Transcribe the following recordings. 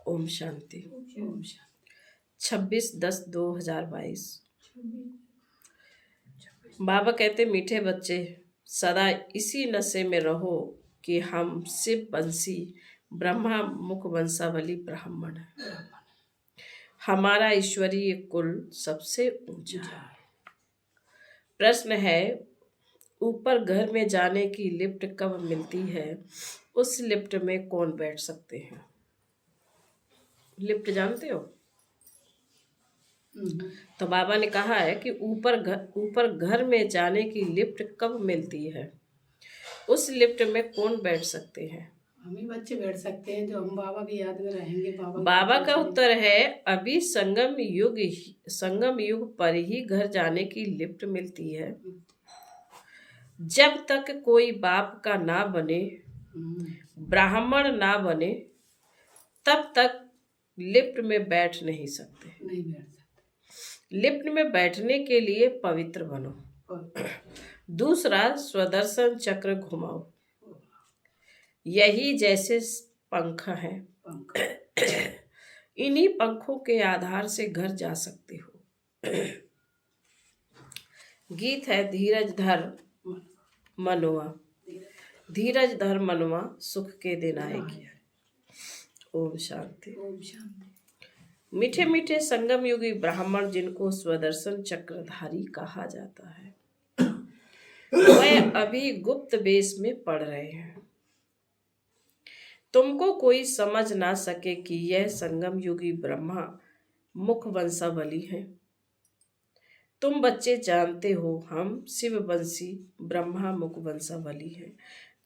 ओम शांति। ओम शांति। 26/10/2022। बाबा कहते, मीठे बच्चे सदा इसी नशे में रहो कि हम शिव वंशी ब्रह्मा मुख वंशावली ब्राह्मण है। हमारा ईश्वरीय कुल सबसे ऊंचा है। प्रश्न है, ऊपर घर में जाने की लिफ्ट कब मिलती है? उस लिफ्ट में कौन बैठ सकते हैं? लिफ्ट जानते हो? तो बाबा ने कहा है कि ऊपर घर में जाने की लिफ्ट कब मिलती है? उस लिफ्ट में कौन बैठ सकते हैं? हम ही बच्चे बैठ सकते हैं जो हम बाबा की याद में रहेंगे। बाबा का उत्तर है, अभी संगम युग पर ही घर जाने की लिफ्ट मिलती है। जब तक कोई बाप का ना बने, ब्राह्मण ना बने, तब तक लिफ्ट में बैठ नहीं सकते। नहीं बैठ सकते। लिफ्ट में बैठने के लिए पवित्र बनो। दूसरा, स्वदर्शन चक्र घुमाओ। यही जैसे पंख है, इन्हीं पंखों के आधार से घर जा सकते हो। गीत है, धीरज धर मनवा, धीरज धर मनवा, सुख के दिन आएगी। ओम शांति। ओम शांति। मीठे मीठे संगम युगी ब्राह्मण, जिनको स्वदर्शन चक्रधारी कहा जाता है, वह अभी गुप्त वेश में पढ़ रहे हैं। तुमको कोई समझ ना सके कि यह संगम युगी ब्रह्मा मुख वंशावली है। तुम बच्चे जानते हो हम शिव वंशी ब्रह्मा मुख वंशावली हैं,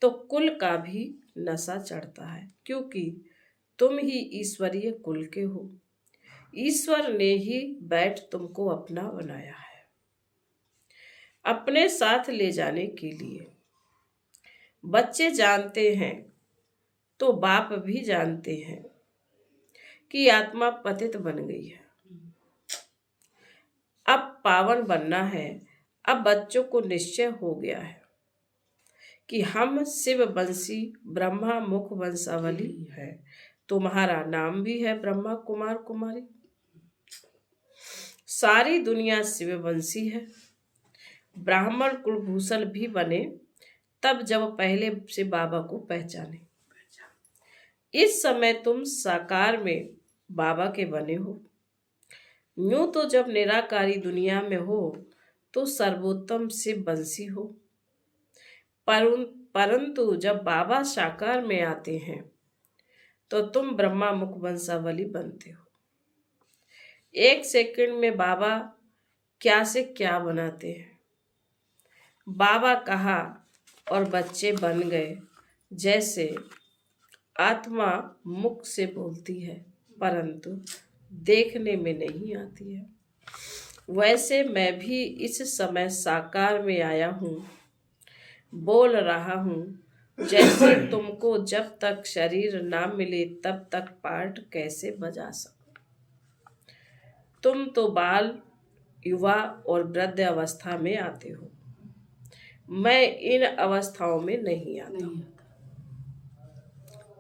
तो कुल का भी नशा चढ़ता है, क्योंकि तुम ही ईश्वरीय कुल के हो। ईश्वर ने ही बैठ तुमको अपना बनाया है, अपने साथ ले जाने के लिए। बच्चे जानते हैं तो बाप भी जानते हैं कि आत्मा पतित बन गई है, अब पावन बनना है। अब बच्चों को निश्चय हो गया है कि हम शिव वंशी ब्रह्मा मुख वंशावली है। तुम्हारा नाम भी है ब्रह्मा कुमार कुमारी। सारी दुनिया शिव वंशी है। ब्राह्मण कुलभूषण भी बने तब जब पहले से बाबा को पहचाने। इस समय तुम साकार में बाबा के बने हो। यूं तो जब निराकारी दुनिया में हो तो सर्वोत्तम शिव वंशी हो, परंतु जब बाबा साकार में आते हैं तो तुम ब्रह्मा मुख वंशावली बनते हो। एक सेकंड में बाबा क्या से क्या बनाते हैं। बाबा कहा और बच्चे बन गए। जैसे आत्मा मुख से बोलती है परंतु देखने में नहीं आती है, वैसे मैं भी इस समय साकार में आया हूँ, बोल रहा हूँ। जैसे तुमको जब तक शरीर ना मिले तब तक पाठ कैसे बजा सको। तुम तो बाल, युवा और वृद्ध अवस्था में आते हो, मैं इन अवस्थाओं में नहीं आता हूँ।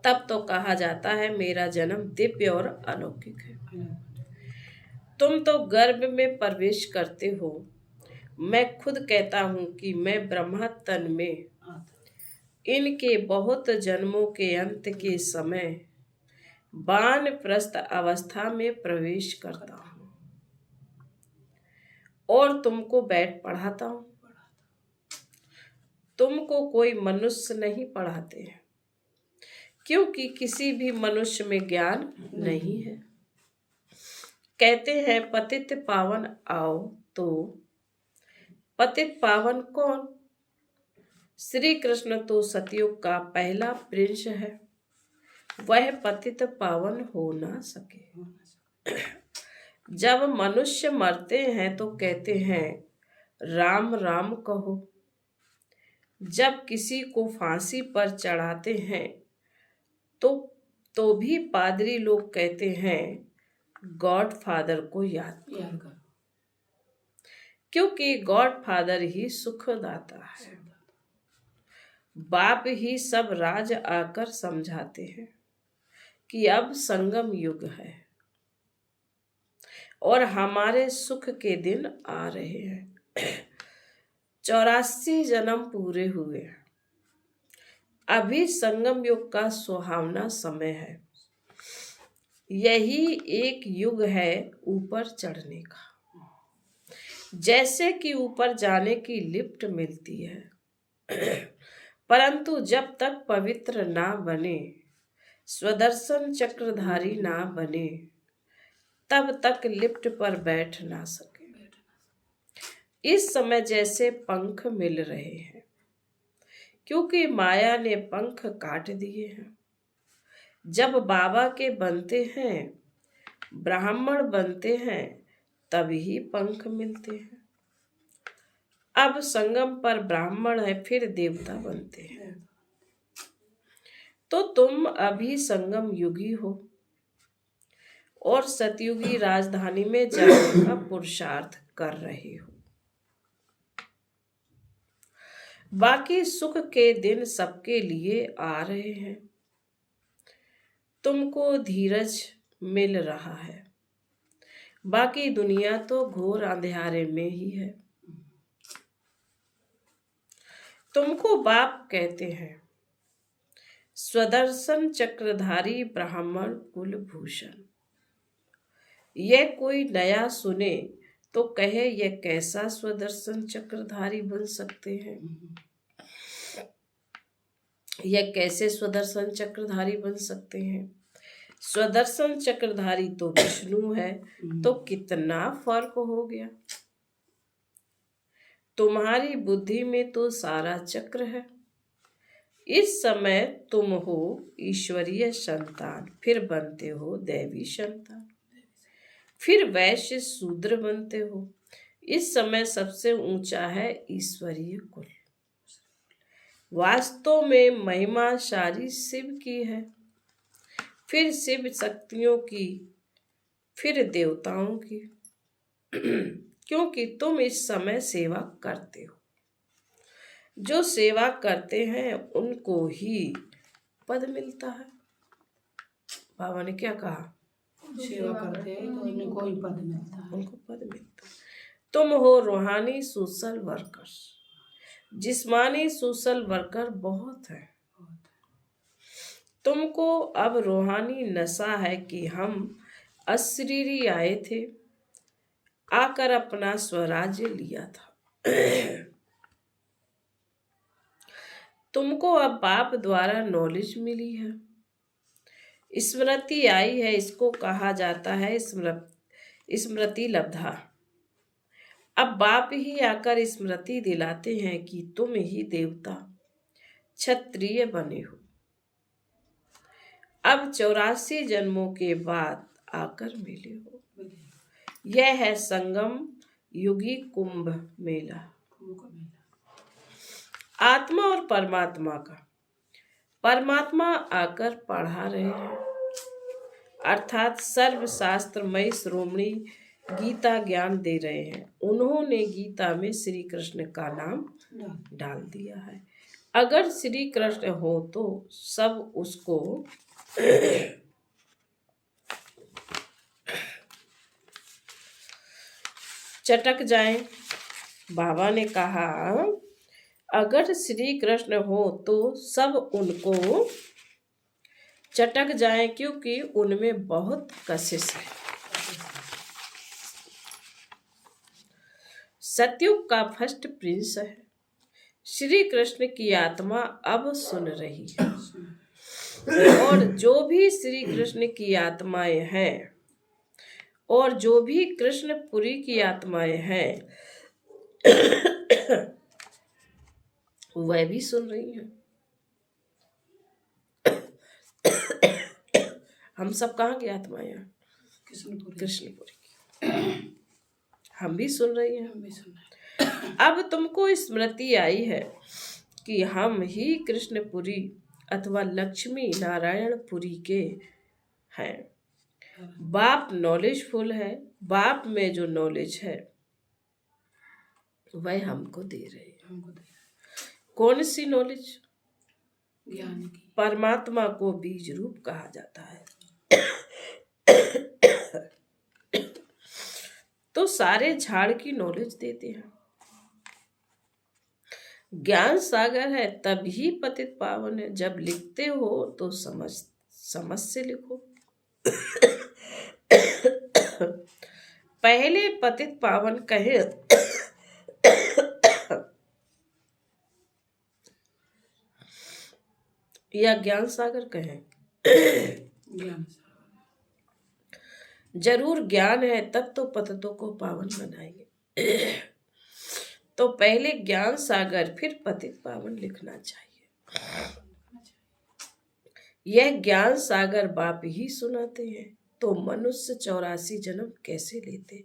तब तो कहा जाता है मेरा जन्म दिव्य और अलौकिक है। तुम तो गर्भ में प्रवेश करते हो। मैं खुद कहता हूँ कि मैं ब्रह्मा तन में इनके बहुत जन्मों के अंत के समय वानप्रस्थ अवस्था में प्रवेश करता हूँ और तुमको बैठ पढ़ाता हूँ। तुमको कोई मनुष्य नहीं पढ़ाते हैं, क्योंकि किसी भी मनुष्य में ज्ञान नहीं है। कहते हैं पतित पावन आओ, तो पतित पावन कौन? श्री कृष्ण तो सतयुग का पहला प्रिंस है, वह पतित पावन हो ना सके। जब मनुष्य मरते हैं तो कहते हैं राम राम कहो। जब किसी को फांसी पर चढ़ाते हैं तो भी पादरी लोग कहते हैं गॉड फादर को याद करो, क्योंकि गॉड फादर ही सुखदाता है। बाप ही सब राज आकर समझाते हैं, कि अब संगम युग है और हमारे सुख के दिन आ रहे हैं। 84 जन्म पूरे हुए, अभी संगम युग का सुहावना समय है। यही एक युग है ऊपर चढ़ने का। जैसे कि ऊपर जाने की लिफ्ट मिलती है, परंतु जब तक पवित्र ना बने, स्वदर्शन चक्रधारी ना बने, तब तक लिफ्ट पर बैठ ना सके। इस समय जैसे पंख मिल रहे हैं, क्योंकि माया ने पंख काट दिए हैं। जब बाबा के बनते हैं, ब्राह्मण बनते हैं, तभी पंख मिलते हैं। अब संगम पर ब्राह्मण है, फिर देवता बनते हैं। तो तुम अभी संगम युगी हो और सतयुगी राजधानी में जाने का पुरुषार्थ कर रहे हो। बाकी सुख के दिन सबके लिए आ रहे हैं। तुमको धीरज मिल रहा है, बाकी दुनिया तो घोर अंधेरे में ही है। तुमको बाप कहते हैं, स्वदर्शन चक्रधारी ब्राह्मण कुलभूषण। यह कोई नया सुने तो कहे यह कैसा स्वदर्शन चक्रधारी बन सकते हैं। यह कैसे स्वदर्शन चक्रधारी बन सकते हैं। स्वदर्शन चक्रधारी तो विष्णु है, तो कितना फर्क हो गया। तुम्हारी बुद्धि में तो सारा चक्र है। इस समय तुम हो ईश्वरीय संतान, फिर बनते हो दैवी संतान, फिर वैश्य शूद्र बनते हो। इस समय सबसे ऊंचा है ईश्वरीय कुल। वास्तव में महिमा सारी शिव की है, फिर शिव शक्तियों की, फिर देवताओं की, क्योंकि तुम इस समय सेवा करते हो। जो सेवा करते हैं उनको ही पद मिलता है। बाबा ने क्या कहा? सेवा करते हैं तो उनको ही पद मिलता है। उनको पद मिलता है। तुम हो रूहानी सोशल वर्कर। जिस्मानी सोशल वर्कर बहुत है। तुमको अब रूहानी नशा है कि हम अशरीरी आए थे, आकर अपना स्वराज्य लिया था। तुमको अब बाप द्वारा नॉलेज मिली है, स्मृति आई है। इसको कहा जाता है स्मृति लब्धा। अब बाप ही आकर स्मृति दिलाते हैं कि तुम ही देवता क्षत्रिय बने हो। अब 84 जन्मों के बाद आकर मिले हो। यह है संगम युगी कुंभ मेला। आत्मा और परमात्मा का। परमात्मा आकर पढ़ा रहे हैं, अर्थात सर्वशास्त्रमय श्रोमणी गीता ज्ञान दे रहे हैं। उन्होंने गीता में श्री कृष्ण का नाम डाल दिया है। अगर श्री कृष्ण हो तो सब उसको चटक जाएं। बाबा ने कहा, अगर श्री कृष्ण हो तो सब उनको चटक जाएं, क्योंकि उनमें बहुत कशिश है। सतयुग का फर्स्ट प्रिंस है। श्री कृष्ण की आत्मा अब सुन रही है, और जो भी श्री कृष्ण की आत्माएं हैं और जो भी कृष्णपुरी की आत्माएं हैं वह भी सुन रही हैं। हम सब कहाँ की आत्माएं हैं? कृष्णपुरी की। हम भी सुन रही हैं। अब तुमको स्मृति आई है कि हम ही कृष्णपुरी अथवा लक्ष्मी नारायणपुरी के हैं। बाप नॉलेजफुल है। बाप में जो नॉलेज है वह हमको दे रहे हैं। कौन सी नॉलेज? ज्ञान की। परमात्मा को बीज रूप कहा जाता है। तो सारे झाड़ की नॉलेज देते हैं। ज्ञान सागर है तभी पतित पावन है। जब लिखते हो तो समझ समझ से लिखो। पहले पतित पावन कहे या ज्ञान सागर कहे? ज्ञान जरूर ज्ञान है तब तो पतितों को पावन बनाएंगे। तो पहले ज्ञान सागर फिर पतित पावन लिखना चाहिए। यह ज्ञान सागर बाप ही सुनाते हैं। तो मनुष्य 84 जन्म कैसे लेते,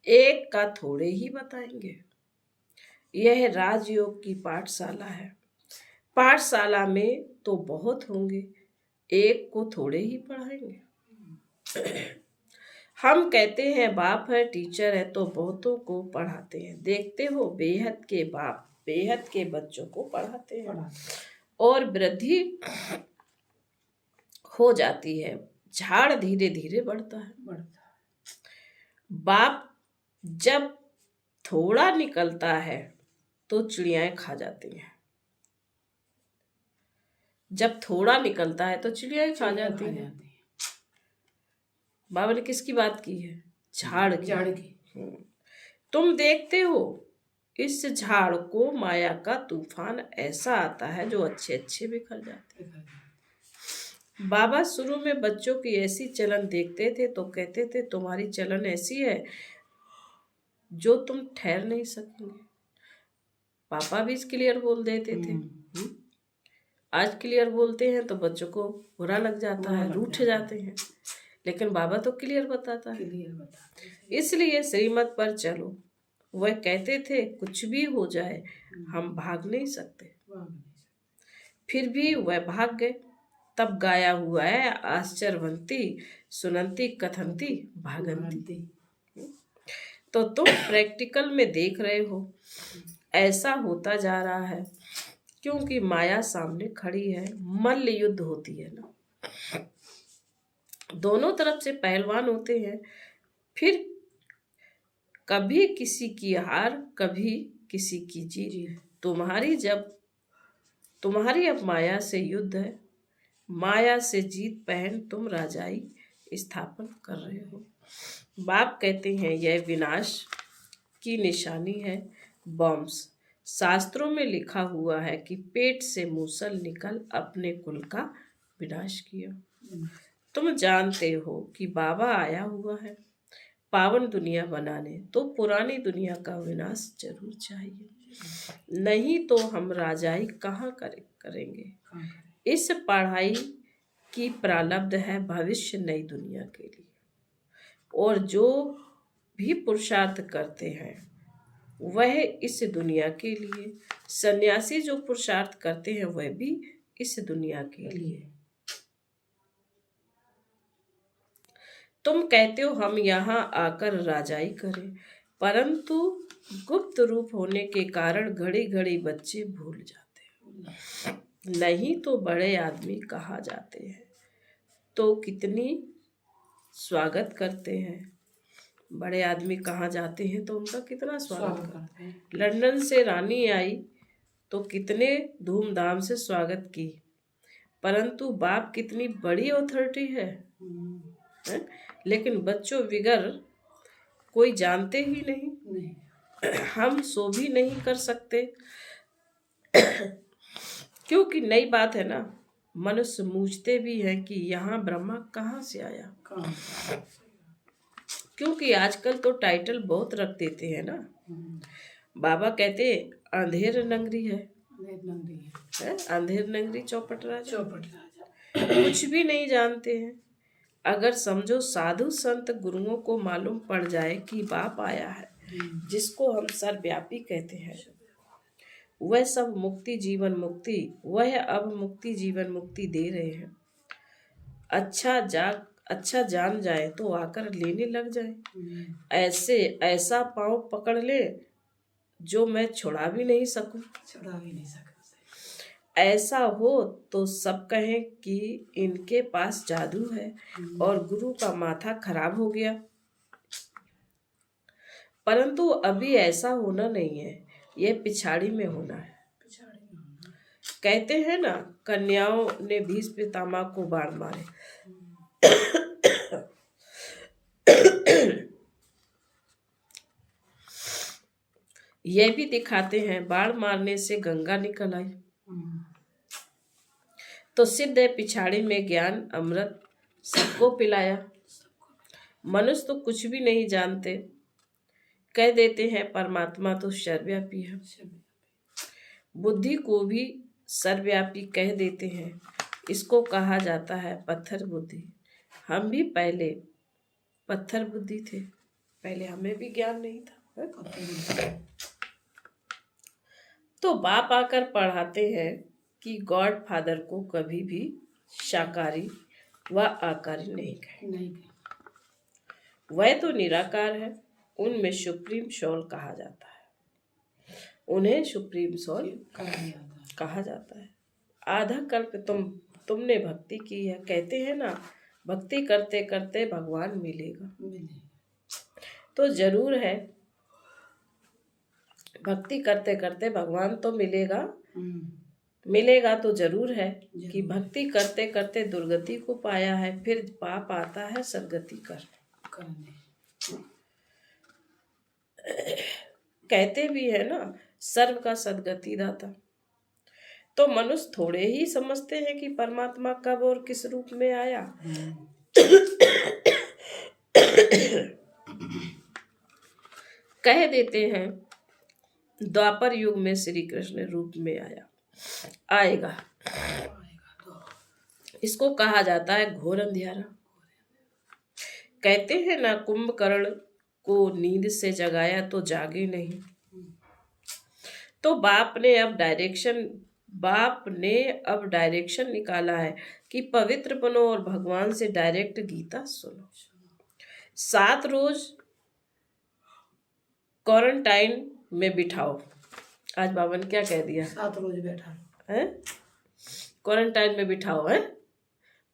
एक का थोड़े ही बताएंगे। यह राजयोग की पाठशाला है। पाठशाला में तो बहुत होंगे, एक को थोड़े ही पढ़ाएंगे। हम कहते हैं बाप है टीचर है तो बहुतों को पढ़ाते हैं। देखते हो बेहद के बाप बेहद के बच्चों को पढ़ाते हैं और वृद्धि हो जाती है। झाड़ धीरे धीरे बढ़ता है। बाप जब थोड़ा निकलता है तो चिड़ियाएं खा जाती हैं। जब थोड़ा निकलता है तो चिड़ियाएं खा जाती हैं। बाबा ने किसकी बात की है? झाड़ की। तुम देखते हो इस झाड़ को माया का तूफान ऐसा आता है जो अच्छे अच्छे बिखर जाते हैं। बाबा शुरू में बच्चों की ऐसी चलन देखते थे तो कहते थे तुम्हारी चलन ऐसी है जो तुम ठहर नहीं सकेंगे। पापा भी क्लियर बोल देते थे। आज क्लियर बोलते हैं तो बच्चों को बुरा लग जाता है, रूठ जाते हैं। लेकिन बाबा तो क्लियर बताता है। इसलिए श्रीमत पर चलो। वह कहते थे कुछ भी हो जाए हम भाग नहीं सकते, फिर भी वह भाग गए। तब गाया हुआ है आश्चर्यवंती सुनंती कथंती भागंती। तो तुम प्रैक्टिकल में देख रहे हो ऐसा होता जा रहा है क्योंकि माया सामने खड़ी है। मल्ल युद्ध होती है ना, दोनों तरफ से पहलवान होते हैं। फिर कभी किसी की हार कभी किसी की जीत। तुम्हारी अब माया से युद्ध है। माया से जीत पहन तुम राजाई स्थापन कर रहे हो। बाप कहते हैं यह विनाश की निशानी है। बॉम्ब्स शास्त्रों में लिखा हुआ है कि पेट से मूसल निकल अपने कुल का विनाश किया। तुम जानते हो कि बाबा आया हुआ है पावन दुनिया बनाने, तो पुरानी दुनिया का विनाश जरूर चाहिए। नहीं तो हम राजाई कहाँ करेंगे। इस पढ़ाई की प्रारब्ध है भविष्य नई दुनिया के लिए। और जो भी पुरुषार्थ करते हैं वह इस दुनिया के लिए। सन्यासी जो पुरुषार्थ करते हैं वह भी इस दुनिया के लिए। तुम कहते हो हम यहाँ आकर राजाई करें, परंतु गुप्त रूप होने के कारण घड़ी घड़ी बच्चे भूल जाते हैं। नहीं तो बड़े आदमी कहा जाते हैं तो कितनी स्वागत करते हैं। बड़े आदमी कहाँ जाते हैं तो उनका कितना स्वागत करते हैं। लंदन से रानी आई तो कितने धूमधाम से स्वागत की, परंतु बाप कितनी बड़ी अथॉरिटी है। लेकिन बच्चों बिगर कोई जानते ही नहीं। हम सो भी नहीं कर सकते क्योंकि नई बात है ना। मनुष्य पूछते भी हैं कि यहाँ ब्रह्मा कहाँ से आया। क्योंकि आजकल तो टाइटल बहुत रख देते हैं ना। बाबा कहते अंधेर नगरी है, अंधेर नगरी चौपट राजा। कुछ भी नहीं जानते हैं। अगर समझो साधु संत गुरुओं को मालूम पड़ जाए कि बाप आया है जिसको हम सर्वव्यापी कहते हैं, वह सब मुक्ति जीवन मुक्ति, वह अब मुक्ति जीवन मुक्ति दे रहे हैं। अच्छा जान जाए तो आकर लेने लग जाए। ऐसा पाँव पकड़ ले जो मैं छुड़ा भी नहीं सकूं। ऐसा हो तो सब कहें कि इनके पास जादू है और गुरु का माथा खराब हो गया। परंतु अभी ऐसा होना नहीं है, यह पिछाड़ी में होना है। कहते हैं ना, कन्याओं ने भीष्म पितामह को बाण मारे। यह भी दिखाते हैं बाण मारने से गंगा निकल आई। तो सिद्ध है पिछाड़ी में ज्ञान अमृत सबको पिलाया। मनुष्य तो कुछ भी नहीं जानते, कह देते हैं परमात्मा तो सर्वव्यापी है। बुद्धि को भी सर्वव्यापी कह देते हैं, इसको कहा जाता है पत्थर बुद्धि। हम भी पहले पत्थर बुद्धि थे, पहले हमें भी ज्ञान नहीं था। तो बाप आकर पढ़ाते हैं कि गॉड फादर को कभी भी शाकाहारी व आकारी नहीं कहे। वह तो निराकार है, उनमें सुप्रीम सोल कहा जाता है। उन्हें सुप्रीम सोल कहा जाता है। आधा कल्प तुमने भक्ति की है। कहते हैं ना, भक्ति करते करते भगवान मिलेगा। तो जरूर है, भक्ति करते करते भगवान तो मिलेगा। मिलेगा तो जरूर है कि भक्ति करते करते दुर्गति को पाया है, फिर पाप आता है सदगति करने। कहते भी है ना, सर्व का सदगति दाता। तो मनुष्य थोड़े ही समझते हैं कि परमात्मा कब और किस रूप में आया। कह देते हैं द्वापर युग में श्री कृष्ण रूप में आएगा। इसको कहा जाता है घोर अंधियारा। कहते हैं ना, कुंभकर्ण को नींद से जगाया तो जागे नहीं। तो बाप ने अब डायरेक्शन निकाला है कि पवित्र बनो और भगवान से डायरेक्ट गीता सुनो। 7 रोज क्वारंटाइन में बिठाओ। आज बाबा ने क्या कह दिया? 7 रोज बैठा है, क्वारंटाइन में बिठाओ। है,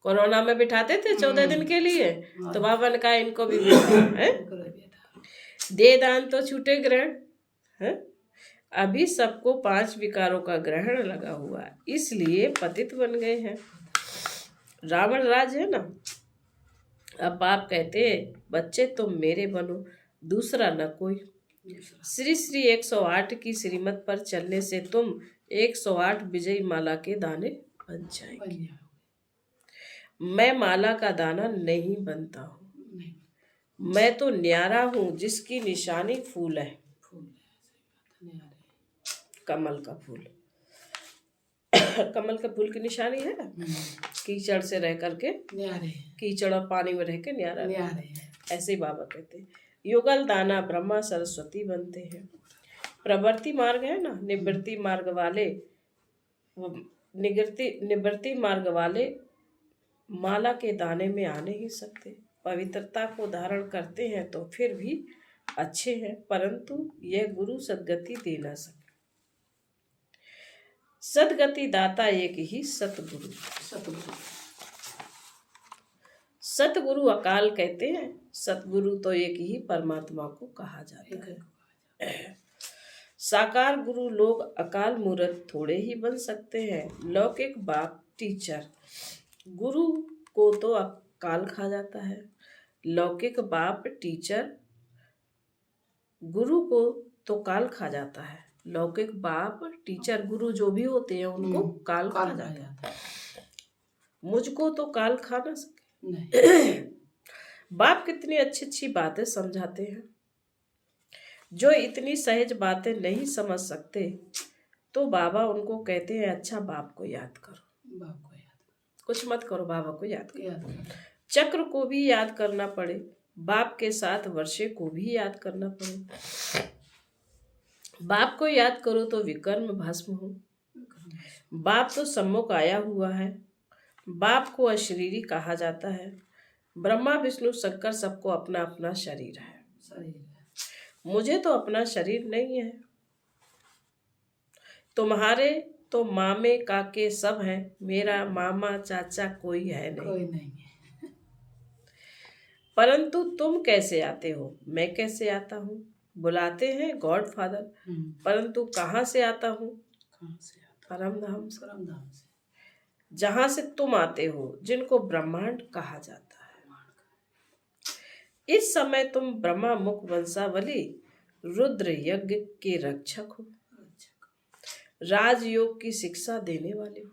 कोरोना में बिठाते थे 14 दिन के लिए, तो बाबा ने कहा इनको भी बिठाओ। है, दे दान तो छूटे ग्रहण। है, अभी सबको 5 विकारों का ग्रहण लगा हुआ है, इसलिए पतित बन गए हैं। रावण राज है ना। अब बाप कहते हैं बच्चे तुम मेरे बनो, दूसरा न कोई। श्री श्री 108 की श्रीमत पर चलने से तुम 108 विजयी माला के दाने बन जाएंगे। मैं माला का दाना नहीं बनता हूँ, मैं तो न्यारा हूँ जिसकी निशानी फूल है। कमल का फूल। कमल का फूल की निशानी है, कीचड़ से रह करके कीचड़ और पानी में रह के न्यारा। ऐसे ही बाबा कहते हैं युगल दाना ब्रह्मा सरस्वती बनते हैं। प्रवृत्ति मार्ग है ना, निवृत्ति मार्ग वाले माला के दाने में आ नहीं सकते। पवित्रता को धारण करते हैं तो फिर भी अच्छे हैं, परंतु यह गुरु सदगति दे न सके। सदगति दाता एक ही सतगुरु। सतगुरु अकाल कहते हैं, सतगुरु तो एक ही परमात्मा को कहा जाता है। साकार गुरु लोग अकाल मूर्त थोड़े ही बन सकते हैं। लौकिक बाप टीचर गुरु को तो अकाल खा जाता है। लौकिक बाप टीचर गुरु को तो काल खा जाता है। लौकिक बाप टीचर गुरु जो भी होते हैं उनको काल खा जाता है। मुझको तो काल खा ना सके। बाप कितनी अच्छी अच्छी बातें समझाते हैं। जो इतनी सहज बातें नहीं समझ सकते तो बाबा उनको कहते हैं अच्छा बाप को याद करो, कुछ मत करो, बाबा को याद करो। चक्र को भी याद करना पड़े, बाप के साथ वर्षे को भी याद करना पड़े। बाप को याद करो तो विकर्म भस्म हो। बाप तो सम्मुख आया हुआ है। बाप को अशरीरी कहा जाता है। ब्रह्मा विष्णु शंकर सबको अपना अपना शरीर है। मुझे तो अपना शरीर नहीं है। तुम्हारे तो मामे काके सब हैं, मेरा मामा चाचा कोई है नहीं। कोई नहीं है। परंतु तुम कैसे आते हो, मैं कैसे आता हूँ। बुलाते हैं गॉड फादर, परंतु कहाँ से आता हूँ। कहाँ से आता? परम धाम से, परम धाम से। जहाँ से तुम आते हो, जिनको ब्रह्मांड कहा जाता है। इस समय तुम ब्रह्मा मुख वंशावली रुद्र यज्ञ के रक्षक हो, राजयोग की शिक्षा देने वाले हो।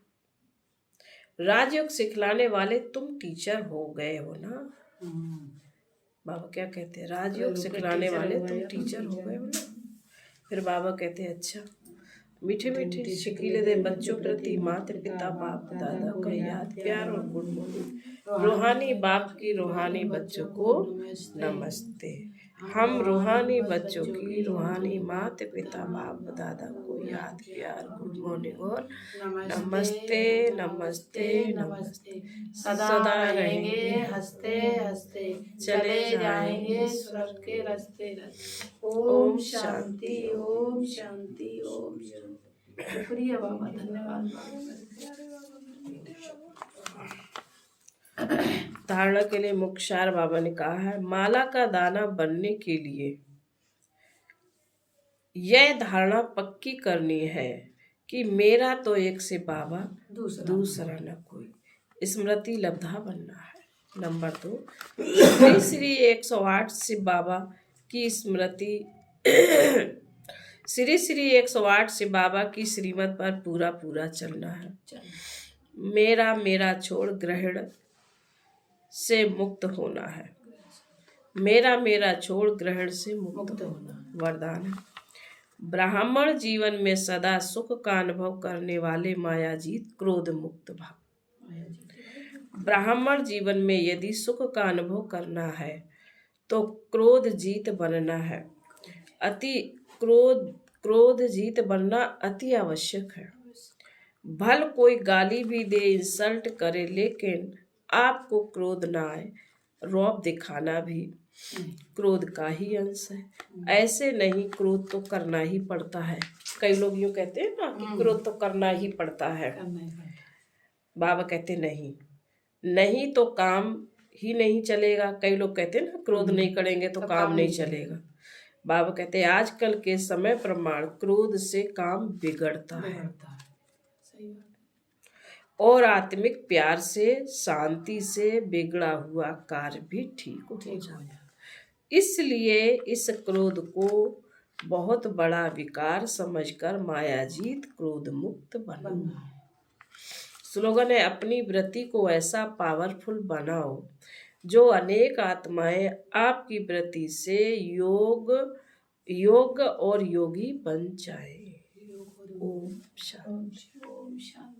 राजयोग सिखलाने वाले तुम टीचर हो गए हो ना। बाबा क्या कहते हैं, राजयोग सिखलाने वाले तुम टीचर हो गए हो ना। फिर बाबा कहते हैं अच्छा, मीठे मीठे शिकीले दे बच्चों प्रति माता पिता बाप दादा का याद प्यार और गुड मॉर्निंग। रूहानी बाप की रूहानी बच्चों को नमस्ते। हम रूहानी बच्चों की रूहानी माता पिता बाप दादा को याद प्यार गुड मॉर्निंग और नमस्ते नमस्ते नमस्ते। सदा रहेंगे हंसते हंसते, चले जाएंगे स्वर्ग के रास्ते रास्ते। ओम शांति ओम शांति ओम शांति। शुक्रिया बाबा, धन्यवाद बाबा। धारणा के लिए मुख्तार बाबा ने कहा है, माला का दाना बनने के लिए यह धारणा पक्की करनी है कि मेरा तो एक से बाबा दूसरा न कोई। स्मृति लब्धा बनना है। नंबर 2, श्री श्री 108 शिव बाबा की स्मृति श्री श्री 108 शिव बाबा की श्रीमत पर पूरा पूरा चलना है। मेरा मेरा छोड़ ग्रहण से मुक्त होना है। मेरा मेरा छोड़ ग्रहण से मुक्त होना वरदान है। ब्राह्मण जीवन में सदा सुख का अनुभव करने वाले मायाजीत क्रोध मुक्त भाव। ब्राह्मण जीवन में यदि सुख का अनुभव करना है तो क्रोध जीत बनना है। क्रोध जीत बनना अति आवश्यक है। भल कोई गाली भी दे, इंसल्ट करे, लेकिन आपको क्रोध ना आए। रौब दिखाना भी क्रोध का ही अंश है। ऐसे नहीं, क्रोध तो करना ही पड़ता है। कई लोग यूं कहते हैं ना कि क्रोध तो करना ही पड़ता है। बाबा कहते नहीं, नहीं तो काम ही नहीं चलेगा। कई लोग कहते हैं ना क्रोध नहीं करेंगे तो काम नहीं चलेगा। बाबा कहते हैं आजकल के समय प्रमाण क्रोध से काम बिगड़ता है और आत्मिक प्यार से शांति से बिगड़ा हुआ कार्य भी ठीक हो जाता है। इसलिए इस क्रोध को बहुत बड़ा विकार समझकर मायाजीत क्रोध मुक्त बनना है। स्लोगन है, अपनी वृत्ति को ऐसा पावरफुल बनाओ जो अनेक आत्माएं आपकी वृत्ति से योग और योगी बन जाए। ओम शांति।